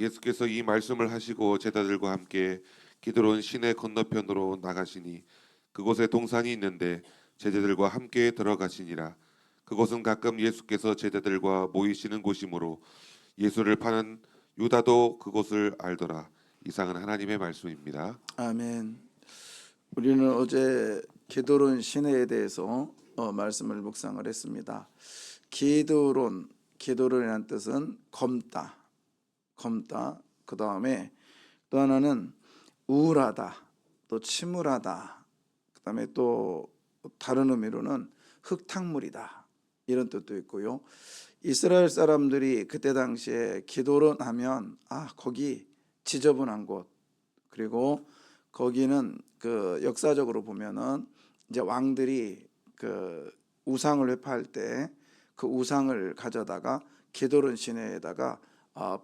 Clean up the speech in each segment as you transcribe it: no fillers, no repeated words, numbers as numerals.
예수께서 이 말씀을 하시고 제자들과 함께 기드론 시내 건너편으로 나가시니 그곳에 동산이 있는데 제자들과 함께 들어가시니라. 그곳은 가끔 예수께서 제자들과 모이시는 곳이므로 예수를 파는 유다도 그곳을 알더라. 이상은 하나님의 말씀입니다. 아멘. 우리는 어제 기드론 시내에 대해서 말씀을 묵상을 했습니다. 기드론이라는 뜻은 검다. 그 다음에 또 하나는 우울하다, 또 침울하다. 그 다음에 또 다른 의미로는 흙탕물이다, 이런 뜻도 있고요. 이스라엘 사람들이 그때 당시에 기드론 하면 거기 지저분한 곳, 그리고 거기는 그 역사적으로 보면은 이제 왕들이 그 우상을 회파할 때 그 우상을 가져다가 기드론 시내에다가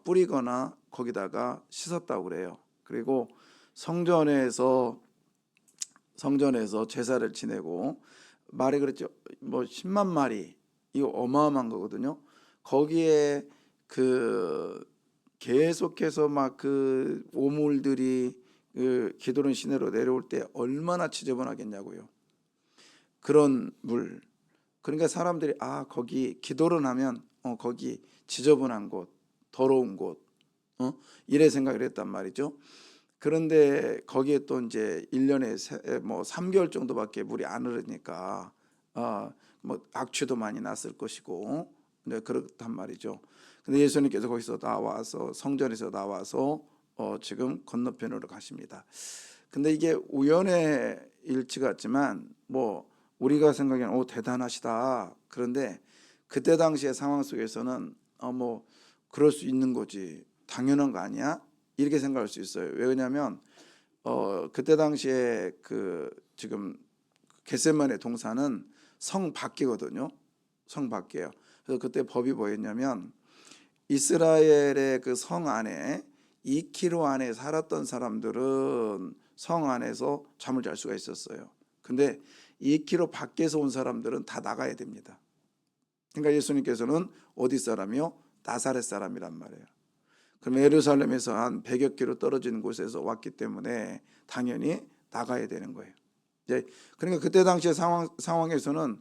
뿌리거나 거기다가 씻었다고 그래요. 그리고 성전에서 제사를 지내고, 말이 그랬죠. 뭐 10만 마리, 이거 어마어마한 거거든요. 거기에 그 계속해서 막 그 오물들이 그 기드론 시내로 내려올 때 얼마나 지저분하겠냐고요. 그런 물. 그러니까 사람들이 거기 기드론 하면 거기 지저분한 곳, 더러운 곳, 이래 생각을 했단 말이죠. 그런데 거기에 또 이제 1년에 뭐 3개월 정도밖에 물이 안 흐르니까 뭐 악취도 많이 났을 것이고, 네, 그렇단 말이죠. 근데 예수님께서 거기서 나와서, 성전에서 나와서 지금 건너편으로 가십니다. 근데 이게 우연의 일치 같지만 뭐 우리가 생각하기에는 대단하시다. 그런데 그때 당시의 상황 속에서는 뭐 그럴 수 있는 거지, 당연한 거 아니야? 이렇게 생각할 수 있어요. 왜냐하면 그때 당시에 그 지금 겟세마네 동산은 성 밖이거든요. 성 밖이에요. 그래서 그때 법이 뭐였냐면, 이스라엘의 그 성 안에 2km 안에 살았던 사람들은 성 안에서 잠을 잘 수가 있었어요. 근데 2km 밖에서 온 사람들은 다 나가야 됩니다. 그러니까 예수님께서는 어디 사람이요? 나사렛 사람이란 말이에요. 그럼 예루살렘에서 한 100여 킬로 떨어지는 곳에서 왔기 때문에 당연히 나가야 되는 거예요. 그러니까 그때 당시의 상황에서는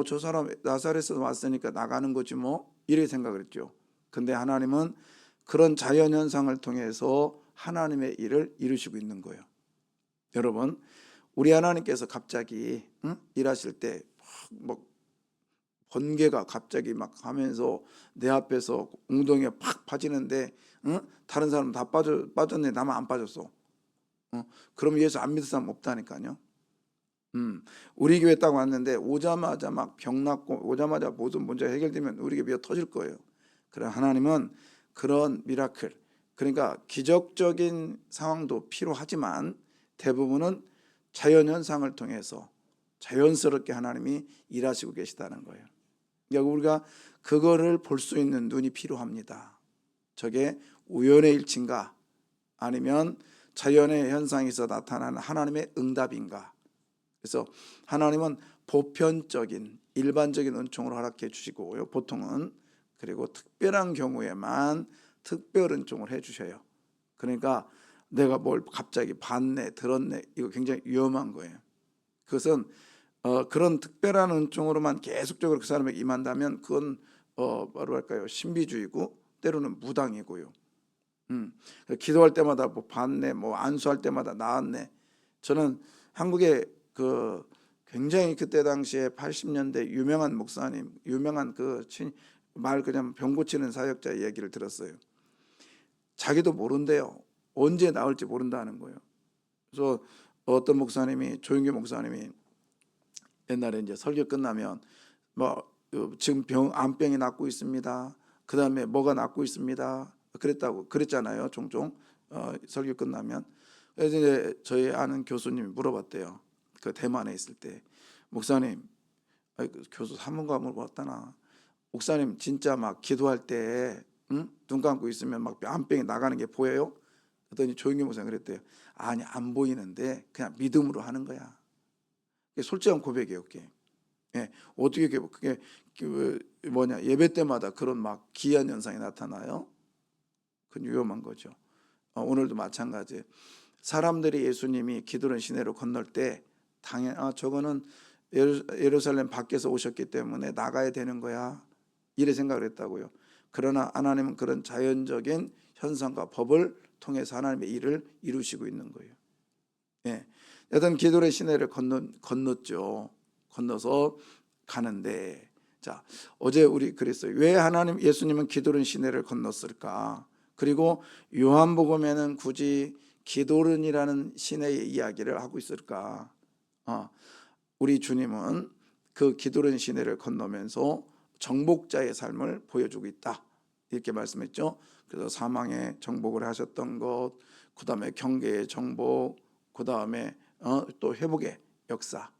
저 사람 나사렛에서 왔으니까 나가는 거지 뭐, 이렇게 생각을 했죠. 근데 하나님은 그런 자연 현상을 통해서 하나님의 일을 이루시고 있는 거예요. 여러분, 우리 하나님께서 갑자기 일하실 때 막 번개가 갑자기 막 하면서 내 앞에서 웅덩이가 팍 빠지는데 다른 사람 다 빠졌네, 나만 안 빠졌어. 그럼 예수 안 믿을 사람 없다니까요. 우리 교회 딱 왔는데 오자마자 막 병 낫고, 오자마자 모든 문제가 해결되면 우리 교회 터질 거예요. 그래, 하나님은 그런 미라클, 그러니까 기적적인 상황도 필요하지만 대부분은 자연현상을 통해서 자연스럽게 하나님이 일하시고 계시다는 거예요. 그러니까 우리가 그거를 볼 수 있는 눈이 필요합니다. 저게 우연의 일치인가, 아니면 자연의 현상에서 나타나는 하나님의 응답인가. 그래서 하나님은 보편적인 일반적인 은총을 허락해 주시고요, 보통은. 그리고 특별한 경우에만 특별 은총을 해 주셔요. 그러니까 내가 뭘 갑자기 봤네, 들었네, 이거 굉장히 위험한 거예요. 그것은 그런 특별한 은총으로만 계속적으로 그 사람에게 임한다면 그건 뭐로 할까요? 신비주의고 때로는 무당이고요. 기도할 때마다 뭐 봤네, 뭐 안수할 때마다 나았네. 저는 한국에 그 굉장히 그때 당시에 80년대 유명한 목사님, 유명한 말 그냥 병 고치는 사역자 얘기를 들었어요. 자기도 모른대요. 언제 나올지 모른다는 거예요. 그래서 어떤 목사님이, 조용기 목사님이 옛날에 이제 설교 끝나면 뭐 지금 암병이 낫고 있습니다, 그 다음에 뭐가 낫고 있습니다, 그랬잖아요, 종종 설교 끝나면. 그래서 이제 저희 아는 교수님이 물어봤대요. 그 대만에 있을 때, 목사님, 교수 사문감을 왔다나, 목사님 진짜 막 기도할 때 눈 감고 있으면 막 암병이 나가는 게 보여요? 그랬더니 조용기 목사님 그랬대요. 아니, 안 보이는데 그냥 믿음으로 하는 거야. 솔직한 고백이에요. 그게. 어떻게 그게 예배 때마다 그런 막 기이한 현상이 나타나요? 그건 위험한 거죠. 오늘도 마찬가지. 사람들이 예수님이 기드론 시내로 건널 때 당연 저거는 예루살렘 밖에서 오셨기 때문에 나가야 되는 거야 이래 생각을 했다고요. 그러나 하나님은 그런 자연적인 현상과 법을 통해서 하나님의 일을 이루시고 있는 거예요. 예. 여튼 기드론 시내를 건넜죠. 건너서 가는데, 자, 어제 우리 그랬어요. 왜 예수님은 기드론 시내를 건넜을까? 그리고 요한복음에는 굳이 기드론이라는 시내의 이야기를 하고 있을까? 우리 주님은 그 기드론 시내를 건너면서 정복자의 삶을 보여주고 있다 이렇게 말씀했죠. 그래서 사망의 정복을 하셨던 것, 그 다음에 경계의 정복, 그 다음에 또 회복의 역사.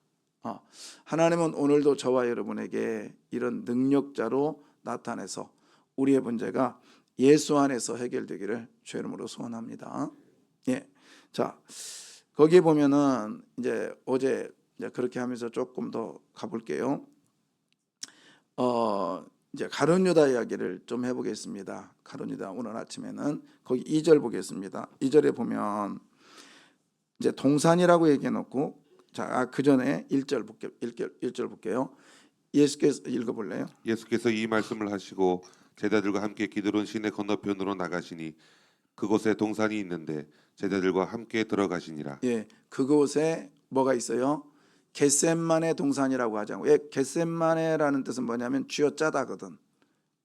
하나님은 오늘도 저와 여러분에게 이런 능력자로 나타내서 우리의 문제가 예수 안에서 해결되기를 주의 이름으로 소원합니다. 예, 자 거기에 보면은 이제 어제 이제 그렇게 하면서 조금 더 가볼게요. 이제 가룟 유다 이야기를 좀 해보겠습니다. 가룟 유다 오늘 아침에는 거기 2절 보겠습니다. 2절에 보면 이제 동산이라고 얘기해놓고 그 전에 1절 볼게요. 1절 볼게요. 예수께서 읽어볼래요? 예수께서 이 말씀을 하시고 제자들과 함께 기드론 시내 건너편으로 나가시니 그곳에 동산이 있는데 제자들과 함께 들어가시니라. 예, 그곳에 뭐가 있어요? 겟셋마네 동산이라고 하죠. 왜 겟셋마네라는 뜻은 뭐냐면 쥐어짜다거든.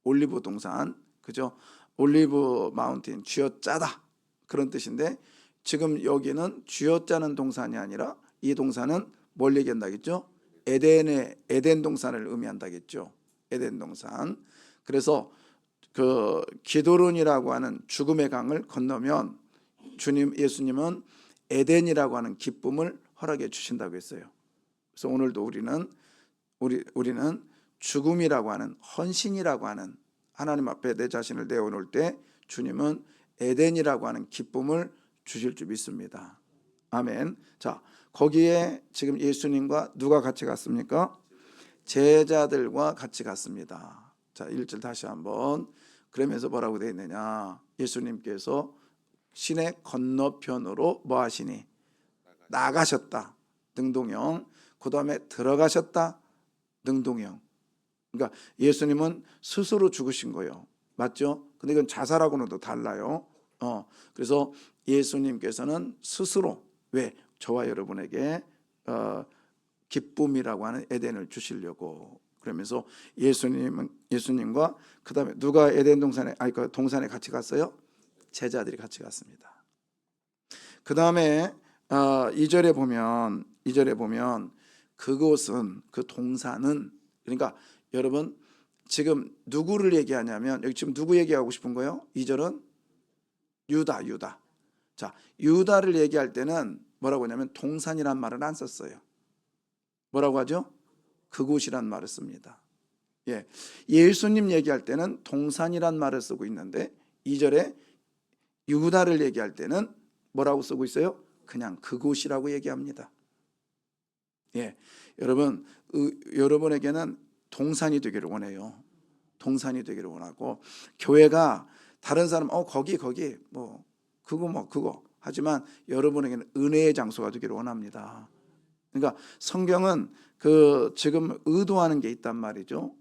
올리브 동산, 그죠? 올리브 마운틴, 쥐어짜다 그런 뜻인데 지금 여기는 쥐어짜는 동산이 아니라 이 동산은 뭘 얘기한다겠죠? 에덴 동산을 의미한다겠죠. 에덴 동산. 그래서 그 기드론이라고 하는 죽음의 강을 건너면 예수님은 에덴이라고 하는 기쁨을 허락해 주신다고 했어요. 그래서 오늘도 우리는 죽음이라고 하는 헌신이라고 하는 하나님 앞에 내 자신을 내어놓을 때 주님은 에덴이라고 하는 기쁨을 주실 줄 믿습니다. 아멘. 자, 거기에 지금 예수님과 누가 같이 갔습니까? 제자들과 같이 갔습니다. 자, 1절 다시 한번. 그러면서 뭐라고 되어 있느냐? 예수님께서 시내 건너편으로 뭐 하시니? 나가셨다. 능동형. 그 다음에 들어가셨다. 능동형. 그러니까 예수님은 스스로 죽으신 거예요. 맞죠? 근데 이건 자살하고는 또 달라요. 그래서 예수님께서는 스스로 왜 저와 여러분에게 기쁨이라고 하는 에덴을 주시려고 그러면서 예수님과 그 다음에 누가 에덴 그 동산에 같이 갔어요? 제자들이 같이 갔습니다. 그 다음에 2절에 보면 그곳은 그 동산은 그러니까 여러분 지금 누구를 얘기하냐면 여기 지금 누구 얘기하고 싶은 거예요? 2절은 유다. 자, 유다를 얘기할 때는 뭐라고 하냐면 동산이란 말을 안 썼어요. 뭐라고 하죠? 그곳이란 말을 씁니다. 예, 예수님 얘기할 때는 동산이란 말을 쓰고 있는데 2절에 유다를 얘기할 때는 뭐라고 쓰고 있어요? 그냥 그곳이라고 얘기합니다. 예, 여러분에게는 동산이 되기를 원해요. 동산이 되기를 원하고 교회가 다른 사람 거기 뭐 그거 하지만 여러분에게는 은혜의 장소가 되기를 원합니다. 그러니까 성경은 그 지금 의도하는 게 있단 말이죠.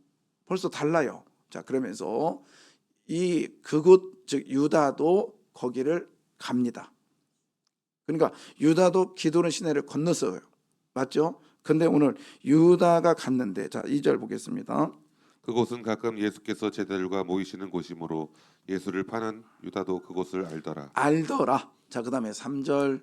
벌써 달라요. 자, 그러면서 그곳 즉 유다도 거기를 갑니다. 그러니까 유다도 기드론 시내를 건넜어요. 맞죠? 근데 오늘 유다가 갔는데 자, 2절 보겠습니다. 그곳은 가끔 예수께서 제자들과 모이시는 곳이므로 예수를 파는 유다도 그곳을 알더라. 자, 그다음에 3절.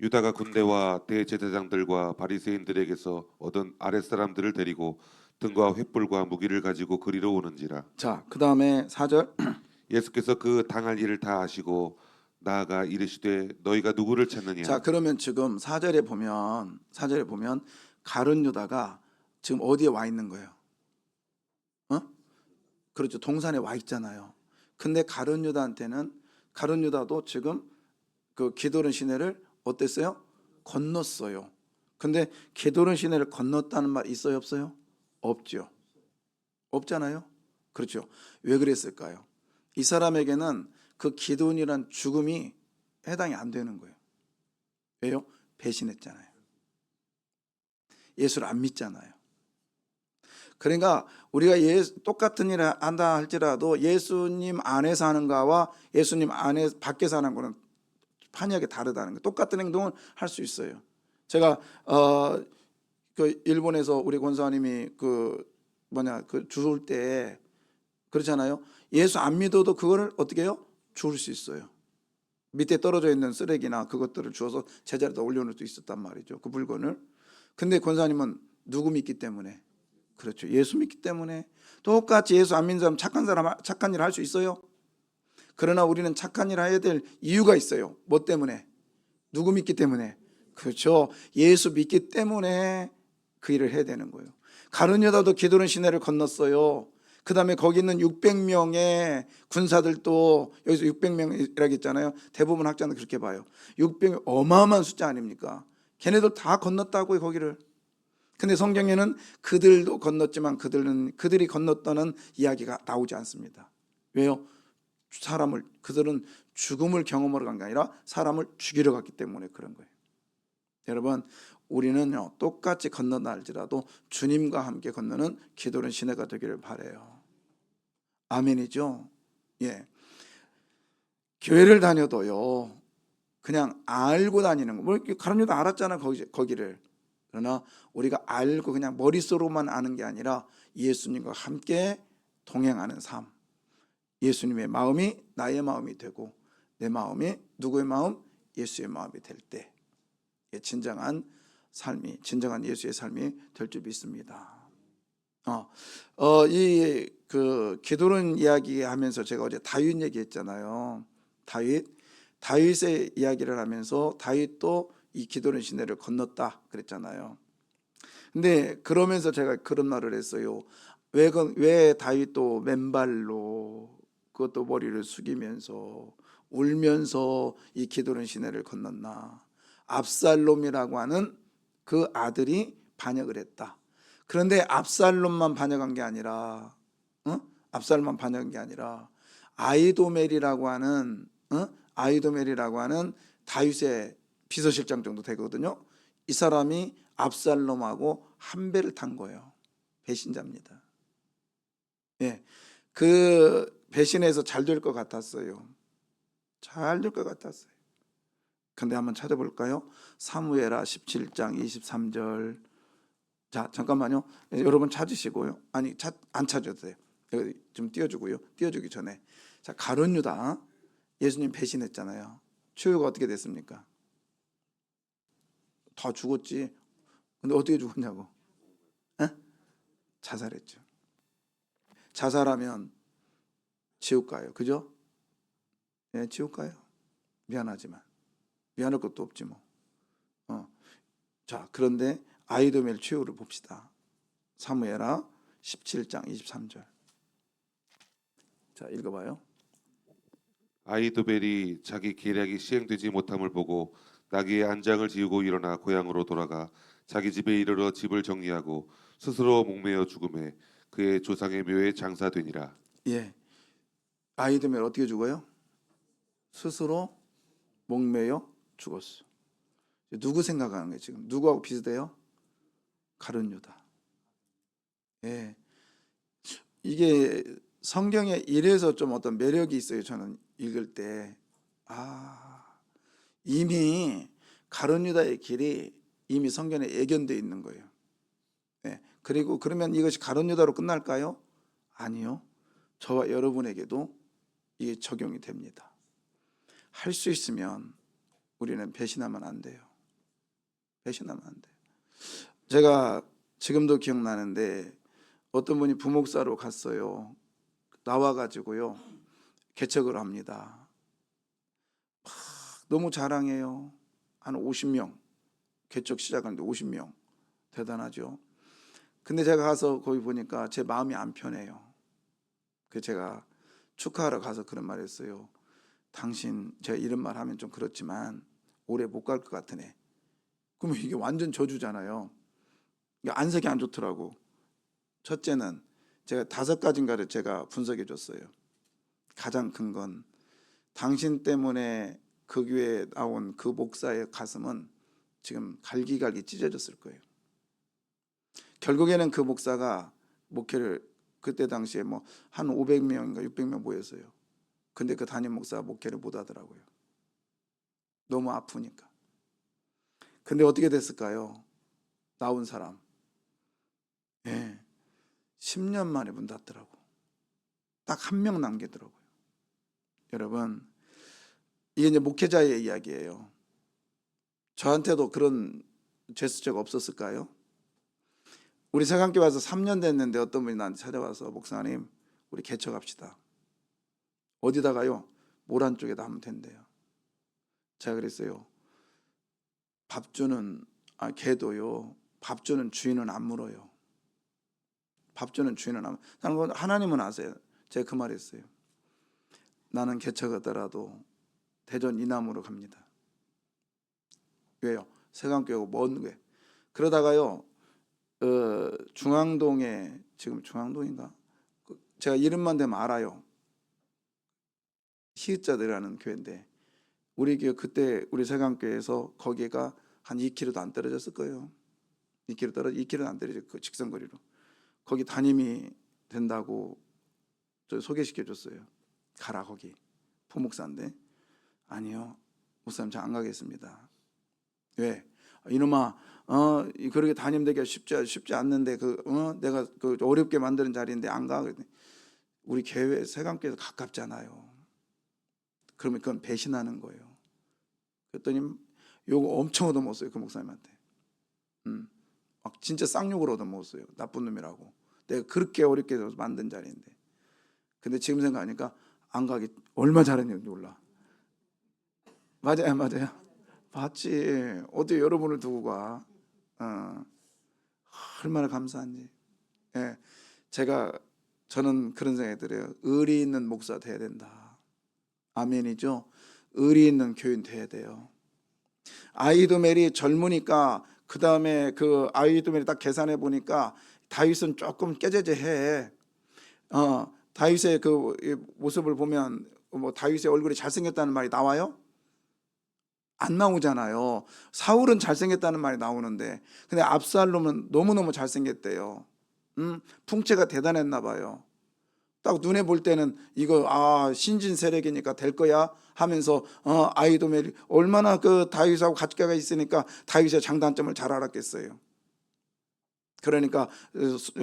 유다가 군대와 대제사장들과 바리새인들에게서 얻은 아랫사람들을 데리고 등과 횃불과 무기를 가지고 그리로 오는지라. 자, 그다음에 4절. 예수께서 그 당할 일을 다 아시고 나아가 이르시되 너희가 누구를 찾느냐. 자, 그러면 지금 4절에 보면 가룟 유다가 지금 어디에 와 있는 거예요? 그렇죠. 동산에 와 있잖아요. 근데 가룟 유다도 지금 그 기드론 시내를 어땠어요? 건넜어요. 근데 기드론 시내를 건넜다는 말 있어요, 없어요? 없죠. 없잖아요. 그렇죠. 왜 그랬을까요? 이 사람에게는 그 기도원이란 죽음이 해당이 안 되는 거예요. 왜요? 배신했잖아요. 예수를 안 믿잖아요. 그러니까 우리가 똑같은 일을 한다 할지라도 예수님 안에서 하는 거와 예수님 안에 밖에서 하는 거는 판이하게 다르다는 거예요. 똑같은 행동을 할 수 있어요. 제가 그 일본에서 우리 권사님이 그 주울 때 그렇잖아요. 예수 안 믿어도 그거를 어떻게 해요? 주울 수 있어요. 밑에 떨어져 있는 쓰레기나 그것들을 주워서 제자리에다 올려놓을 수 있었단 말이죠. 그 물건을. 근데 권사님은 누구 믿기 때문에? 그렇죠. 예수 믿기 때문에. 똑같이 예수 안 믿는 사람 착한 일 할 수 있어요. 그러나 우리는 착한 일 해야 될 이유가 있어요. 뭐 때문에? 누구 믿기 때문에? 그렇죠. 예수 믿기 때문에 그 일을 해야 되는 거예요. 가룟 유다도 기드론 시내를 건넜어요. 그 다음에 거기 있는 600명의 군사들도, 여기서 600명이라고 했잖아요. 대부분 학자는 그렇게 봐요. 600명 어마어마한 숫자 아닙니까? 걔네들 다 건넜다고요, 거기를. 근데 성경에는 그들도 건넜지만 그들이 건넜다는 이야기가 나오지 않습니다. 왜요? 그들은 죽음을 경험하러 간 게 아니라 사람을 죽이러 갔기 때문에 그런 거예요. 여러분, 우리는요 똑같이 건넌다 할지라도 주님과 함께 건너는 기도는 시내가 되기를 바라요. 아멘이죠. 예. 교회를 다녀도요 그냥 알고 다니는 거. 뭐 가룟 유다 알았잖아 거기를. 그러나 우리가 알고 그냥 머릿속으로만 아는 게 아니라 예수님과 함께 동행하는 삶. 예수님의 마음이 나의 마음이 되고 내 마음이 누구의 마음? 예수의 마음이 될 때 진정한 삶이, 진정한 예수의 삶이 될 줄 믿습니다. 이 그 기도론 이야기하면서 제가 어제 다윗 얘기했잖아요. 다윗의 이야기를 하면서 다윗도 이 기도론 시내를 건넜다 그랬잖아요. 근데 그러면서 제가 그런 말을 했어요. 왜 다윗도 맨발로 그것도 머리를 숙이면서 울면서 이 기도론 시내를 건넜나? 압살롬이라고 하는 그 아들이 반역을 했다. 그런데 압살롬만 반역한 게 아니라 압살롬만 반역한 게 아니라 아히도멜이라고 하는 다윗의 비서실장 정도 되거든요. 이 사람이 압살롬하고 한 배를 탄 거예요. 배신자입니다. 예, 그 배신해서 잘 될 것 같았어요. 잘 될 것 같았어요. 근데 한번 찾아볼까요? 사무엘하 17장 23절. 자, 잠깐만요. 여러분 찾으시고요. 아니, 안 찾아도 돼요. 여기 좀 띄워주고요. 띄워주기 전에. 자, 가룟 유다. 예수님 배신했잖아요. 최후가 어떻게 됐습니까? 다 죽었지. 근데 어떻게 죽었냐고? 에? 자살했죠. 자살하면 지옥 가요. 그죠? 예, 지옥 가요. 미안하지만. 미안할 것도 없지 뭐. 자, 그런데 아히도멜 최후를 봅시다. 사무엘하 17장 23절. 자, 읽어봐요. 아히도벨이 자기 계략이 시행되지 못함을 보고 나귀의 안장을 지우고 일어나 고향으로 돌아가 자기 집에 이르러 집을 정리하고 스스로 목매어 죽음에 그의 조상의 묘에 장사되니라. 예, 아히도멜 어떻게 죽어요? 스스로 목매여 죽었어. 누구 생각하는 거예요 지금? 누구하고 비슷해요? 가룟 유다. 예, 이게 성경에 이래서 좀 어떤 매력이 있어요. 저는 읽을 때 이미 가룟 유다의 길이 이미 성경에 예견되어 있는 거예요. 예, 그리고 그러면 이것이 가룟 유다로 끝날까요? 아니요. 저와 여러분에게도 이게 적용이 됩니다. 할 수 있으면 우리는 배신하면 안 돼요. 배신하면 안 돼요. 제가 지금도 기억나는데 어떤 분이 부목사로 갔어요. 나와가지고요 개척을 합니다. 너무 자랑해요. 한 50명 개척 시작하는데 50명 대단하죠. 근데 제가 가서 거기 보니까 제 마음이 안 편해요. 그래서 제가 축하하러 가서 그런 말 했어요. 당신, 제가 이런 말 하면 좀 그렇지만 오래 못 갈 것 같으네. 그러면 이게 완전 저주잖아요. 안색이 안 좋더라고. 첫째는 제가 5가지인가를 제가 분석해 줬어요. 가장 큰 건 당신 때문에 그 교회에 나온 그 목사의 가슴은 지금 갈기갈기 찢어졌을 거예요. 결국에는 그 목사가 목회를 그때 당시에 뭐 한 500명인가 600명 모였어요. 근데 그 담임 목사가 목회를 못 하더라고요. 너무 아프니까. 근데 어떻게 됐을까요? 나온 사람. 예. 10년 만에 문 닫더라고. 딱 한 명 남기더라고요. 여러분, 이게 이제 목회자의 이야기예요. 저한테도 그런 제스처가 없었을까요? 우리 세강교회 와서 3년 됐는데 어떤 분이 나한테 찾아와서 목사님, 우리 개척합시다. 어디다가요? 모란 쪽에다 하면 된대요. 제가 그랬어요. 개도요. 밥 주는 주인은 안 물어요. 밥 주는 주인은 안 물어요. 하나님은 아세요. 제가 그 말했어요. 나는 개척하더라도 대전 이남으로 갑니다. 왜요? 세강교회고 먼 게. 그러다가요. 중앙동에 지금 중앙동인가? 제가 이름만 되면 알아요. 희읍자들이라는 교회인데 우리 교회 그때 우리 세강교회에서 거기가 한 2km도 안 떨어졌을 거예요. 2km 안 떨어져 그 직선거리로. 거기 담임이 된다고 저 소개시켜 줬어요. 가라 거기. 부목사인데 아니요 목사님 저 안 가겠습니다. 왜? 이놈아 그렇게 담임되기가 쉽지 않는데 내가 그 어렵게 만드는 자리인데 안 가. 우리 교회 세강교회에서 가깝잖아요. 그러면 그건 배신하는 거예요. 그랬더니 욕 엄청 얻어먹었어요. 그 목사님한테. 막 진짜 쌍욕을 얻어먹었어요. 나쁜 놈이라고. 내가 그렇게 어렵게 만든 자리인데. 근데 지금 생각하니까 안 가기 얼마 잘했는지 몰라. 맞아요. 봤지. 어떻게 여러분을 두고 가. 얼마나 감사한지. 예, 저는 그런 생각이 들어요. 의리 있는 목사 돼야 된다. 아멘이죠. 의리 있는 교인 돼야 돼요. 아히도멜이 젊으니까 그 다음에 그 아히도멜이 딱 계산해 보니까 다윗은 조금 깨제제해. 다윗의 그 모습을 보면 뭐 다윗의 얼굴이 잘생겼다는 말이 나와요? 안 나오잖아요. 사울은 잘생겼다는 말이 나오는데 근데 압살롬은 너무너무 잘생겼대요. 풍채가 대단했나 봐요. 딱 눈에 볼 때는 이거 신진 세력이니까 될 거야 하면서 아히도멜이 얼마나 그 다윗하고 가까이 있으니까 다윗의 장단점을 잘 알았겠어요. 그러니까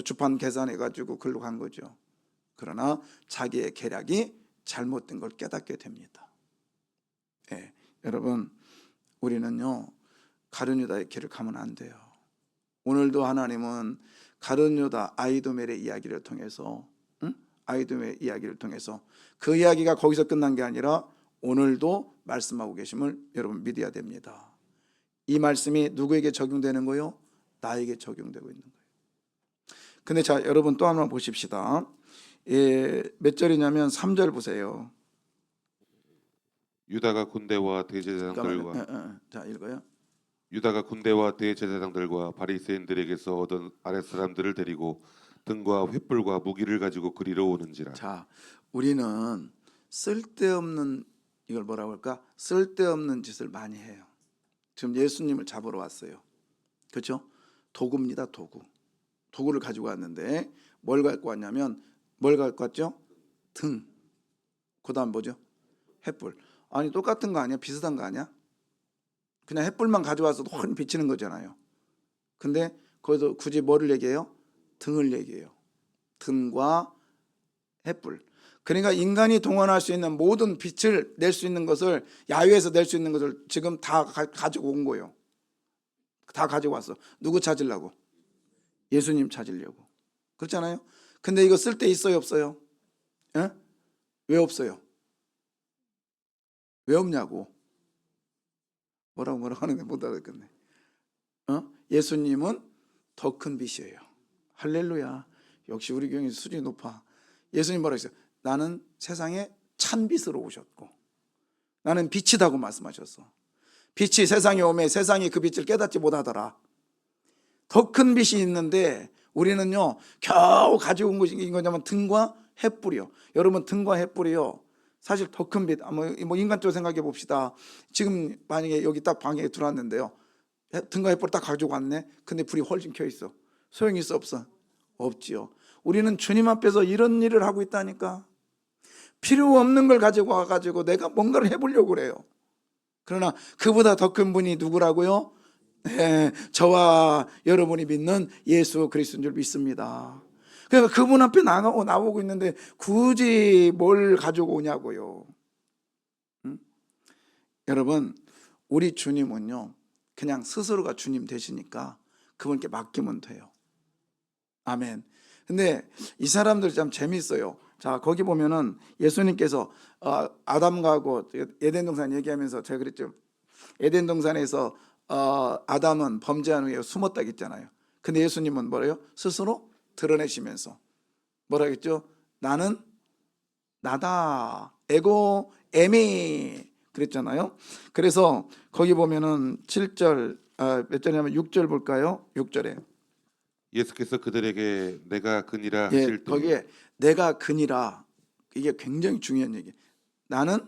주판 계산해 가지고 글로 간 거죠. 그러나 자기의 계략이 잘못된 걸 깨닫게 됩니다. 예, 여러분 우리는요 가룟 유다의 길을 가면 안 돼요. 오늘도 하나님은 가룟 유다 아히도멜의 이야기를 통해서 아히도멜의 이야기를 통해서 그 이야기가 거기서 끝난 게 아니라 오늘도 말씀하고 계심을 여러분 믿어야 됩니다. 이 말씀이 누구에게 적용되는 거요? 나에게 적용되고 있는 거예요. 근데 자 여러분 또 한번 보십시다. 몇 절이냐면 3절 보세요. 유다가 군대와 대제사장들과 자 읽어요. 유다가 군대와 대제사장들과 바리새인들에게서 얻은 아랫사람들을 데리고 등과 횃불과 무기를 가지고 그리러 오는지라. 자, 우리는 쓸데없는 이걸 뭐라고 할까? 쓸데없는 짓을 많이 해요. 지금 예수님을 잡으러 왔어요. 그렇죠? 도구입니다. 도구를 가지고 왔는데 뭘 갖고 왔냐면 뭘 갖고 왔죠? 등. 그다음 뭐죠? 횃불. 아니 똑같은 거 아니야? 비슷한 거 아니야? 그냥 횃불만 가져와서 훤히 비치는 거잖아요. 근데 거기서 굳이 뭐를 얘기해요? 등을 얘기해요. 등과 횃불. 그러니까 인간이 동원할 수 있는 모든 빛을 낼 수 있는 것을 야외에서 낼 수 있는 것을 지금 다 가지고 온 거예요. 다 가지고 왔어. 누구 찾으려고? 예수님 찾으려고. 그렇잖아요. 근데 이거 쓸 데 있어요 없어요? 에? 왜 없어요? 왜 없냐고. 뭐라고 하는데 못 알아듣겠네. 예수님은 더 큰 빛이에요. 할렐루야. 역시 우리 교회 수준이 높아. 예수님 뭐라고 했어요? 나는 세상에 찬빛으로 오셨고 나는 빛이다고 말씀하셨어. 빛이 세상에 오매 세상이 그 빛을 깨닫지 못하더라. 더 큰 빛이 있는데 우리는요 겨우 가지고 온 것이 뭐냐면 등과 횃불이요. 여러분 등과 횃불이요 사실 더 큰 빛, 뭐 인간적으로 생각해 봅시다. 지금 만약에 여기 딱 방에 들어왔는데요, 등가 햇불 딱 가지고 왔네. 근데 불이 훨씬 켜 있어. 소용이 있어 없어? 없지요. 우리는 주님 앞에서 이런 일을 하고 있다니까. 필요 없는 걸 가지고 와가지고 내가 뭔가를 해보려고 그래요. 그러나 그보다 더 큰 분이 누구라고요? 네, 저와 여러분이 믿는 예수 그리스도인 줄 믿습니다. 그러니까 그분 앞에 나오고 있는데 굳이 뭘 가지고 오냐고요. 여러분, 우리 주님은요, 그냥 스스로가 주님 되시니까 그분께 맡기면 돼요. 아멘. 근데 이 사람들 참 재밌어요. 자, 거기 보면은 예수님께서 아담하고 에덴 동산 얘기하면서 제가 그랬죠. 에덴 동산에서 아담은 범죄한 후에 숨었다 했잖아요. 근데 예수님은 뭐래요? 스스로 드러내시면서 뭐라 했죠? 나는 나다. 에고 에미 그랬잖아요. 그래서 거기 보면은 7절 몇 절이냐면 6절 볼까요? 6절에 예수께서 그들에게 내가 그니라 예, 하실 때 거기에 내가 그니라, 이게 굉장히 중요한 얘기. 나는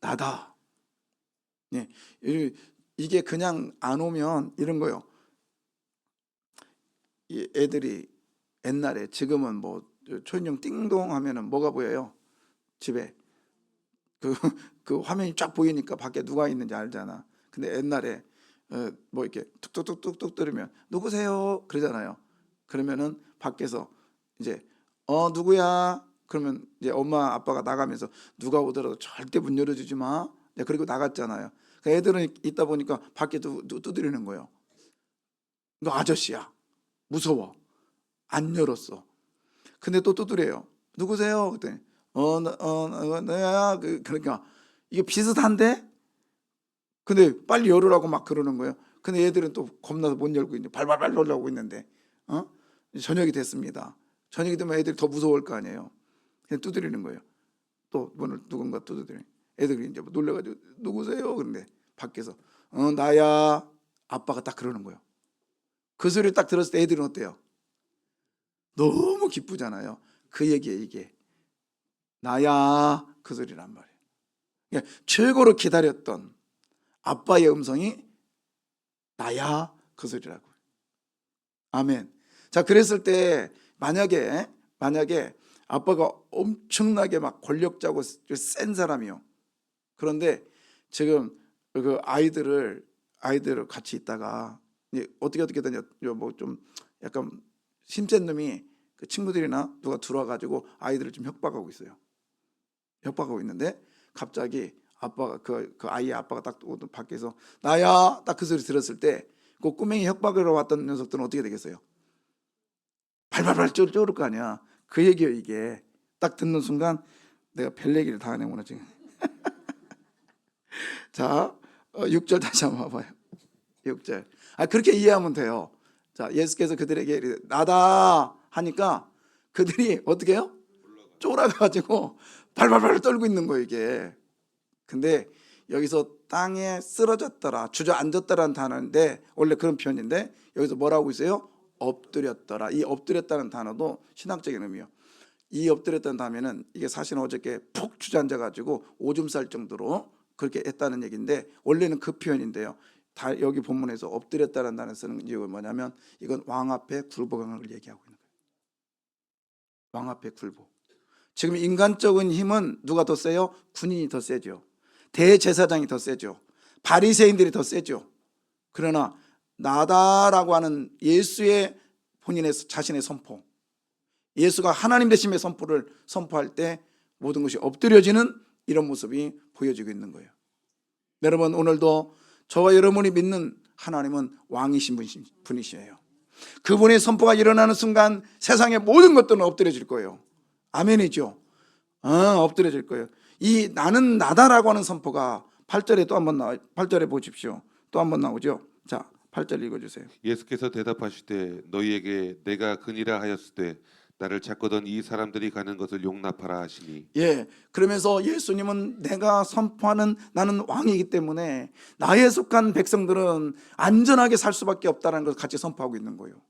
나다. 예, 이게 그냥 안 오면 이런 거요. 이 애들이 옛날에, 지금은 뭐 초인종 띵동 하면은 뭐가 보여요? 집에 그, 그 화면이 쫙 보이니까 밖에 누가 있는지 알잖아. 근데 옛날에 뭐 이렇게 툭툭툭툭툭 들으면 누구세요? 그러잖아요. 그러면은 밖에서 이제 누구야? 그러면 이제 엄마 아빠가 나가면서 누가 오더라도 절대 문 열어주지 마. 네, 그리고 나갔잖아요. 그 애들은 있다 보니까 밖에 두드리는 거예요. 너 아저씨야. 무서워. 안 열었어. 근데 또 두드려요. 누구세요? 그랬더니 너야. 그러니까 이게 비슷한데, 근데 빨리 열으라고 막 그러는 거예요. 근데 얘들은 또 겁나서 못 열고 있는데 발발발 놀라고 있는데 저녁이 됐습니다. 저녁이 되면 애들이 더 무서울 거 아니에요. 그냥 두드리는 거예요. 또 문을 누군가 두드리니 애들이 이제 놀래가지고 누구세요? 그런데 밖에서 나야. 아빠가 딱 그러는 거예요. 그 소리를 딱 들었을 때 애들은 어때요? 너무 기쁘잖아요. 그 얘기에 이게 나야 그 소리란 말이에요. 그러니까 최고로 기다렸던 아빠의 음성이 나야 그 소리라고. 아멘. 자, 그랬을 때 만약에 아빠가 엄청나게 막 권력자고 센 사람이요. 그런데 지금 그 아이들을 같이 있다가 이제 어떻게 되냐, 뭐 좀 약간 심센 놈이 그 친구들이나 누가 들어와 가지고 아이들을 좀 협박하고 있어요. 협박하고 있는데 갑자기 아빠가 그 아이의 아빠가 딱 밖에서 나야 딱 그 소리 들었을 때 그 꼬맹이 협박으로 왔던 녀석들은 어떻게 되겠어요? 발발발 쫄을 거 아니야. 그 얘기예요. 이게 딱 듣는 순간 내가 별 얘기를 다 하네구나 지금. 자, 6절 다시 한번 봐봐요. 6절. 그렇게 이해하면 돼요. 자, 예수께서 그들에게 이르되, 나다 하니까 그들이 어떻게 해요? 쫄아가지고 발발발 떨고 있는 거예요 이게. 근데 여기서 땅에 쓰러졌더라, 주저앉았더라는 단어인데 원래 그런 표현인데 여기서 뭐라고 있어요? 엎드렸더라. 이 엎드렸다는 단어도 신학적인 의미요. 이 엎드렸다는 단어는 이게 사실은 어저께 푹 주저앉아가지고 오줌 쌀 정도로 그렇게 했다는 얘기인데 원래는 그 표현인데요. 다 여기 본문에서 엎드렸다는 단어 쓰는 이유가 뭐냐면 이건 왕 앞에 굴복하는 걸 얘기하고 있는 거예요. 왕 앞에 굴복. 지금 인간적인 힘은 누가 더 세요? 군인이 더 세죠. 대제사장이 더 세죠. 바리새인들이 더 세죠. 그러나 나다라고 하는 예수의 본인의 자신의 선포, 예수가 하나님 되심의 선포를 선포할 때 모든 것이 엎드려지는 이런 모습이 보여지고 있는 거예요. 여러분, 오늘도 저와 여러분이 믿는 하나님은 왕이신 분이시에요. 그분의 선포가 일어나는 순간 세상의 모든 것들은 엎드려질 거예요. 아멘이죠. 엎드려질 거예요. 이 나는 나다라고 하는 선포가 8절에 또 한번 8절에 보십시오. 또 한번 나오죠. 자, 8절 읽어주세요. 예수께서 대답하시되 너희에게 내가 그니라 하였을 때 나를 찾거든 이 사람들이 가는 것을 용납하라 하시니. 예, 그러면서 예수님은 내가 선포하는 나는 왕이기 때문에 나에 속한 백성들은 안전하게 살 수밖에 없다는 걸 같이 선포하고 있는 거예요.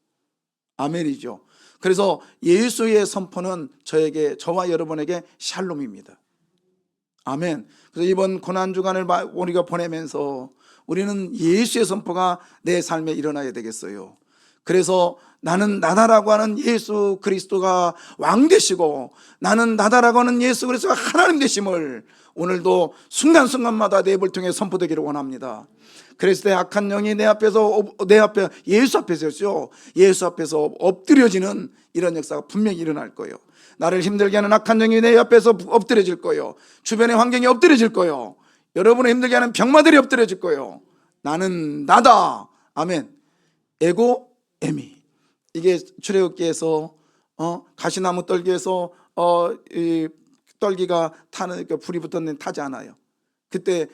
아멘이죠. 그래서 예수의 선포는 저와 여러분에게 샬롬입니다. 아멘. 그래서 이번 고난 주간을 우리가 보내면서 우리는 예수의 선포가 내 삶에 일어나야 되겠어요. 그래서 나는 나다라고 하는 예수 그리스도가 왕 되시고 나는 나다라고 하는 예수 그리스도가 하나님 되심을 오늘도 순간순간마다 내 입을 통해 선포되기를 원합니다. 그래서 내 악한 영이 내 앞에 예수 앞에서요, 예수 앞에서 엎드려지는 이런 역사가 분명히 일어날 거예요. 나를 힘들게 하는 악한 영이 내 앞에서 엎드려질 거예요. 주변의 환경이 엎드려질 거예요. 여러분을 힘들게 하는 병마들이 엎드려질 거예요. 나는 나다. 아멘. 에고 에미. 이게 출애굽기에서 가시나무 떨기에서 이 떨기가 타는 불이 붙었는데 타지 않아요. 그때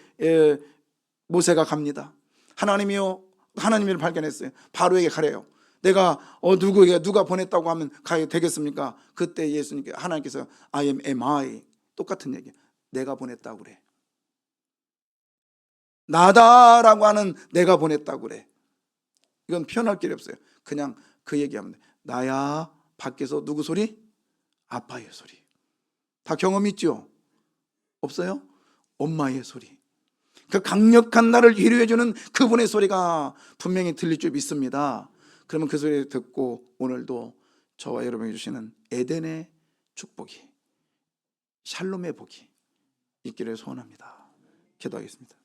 모세가 갑니다. 하나님을 발견했어요. 바로에게 가래요. 내가 누가 보냈다고 하면 가야 되겠습니까? 그때 하나님께서 I am I, 똑같은 얘기. 내가 보냈다고 그래. 나다라고 하는 내가 보냈다고 그래. 이건 표현할 길이 없어요. 그냥 그 얘기하면 돼. 나야. 밖에서 누구 소리? 아빠의 소리. 다 경험 있죠? 없어요? 엄마의 소리. 그 강력한 나를 위로해주는 그분의 소리가 분명히 들릴 줄 믿습니다. 그러면 그 소리를 듣고 오늘도 저와 여러분이 주시는 에덴의 축복이, 샬롬의 복이 있기를 소원합니다. 기도하겠습니다.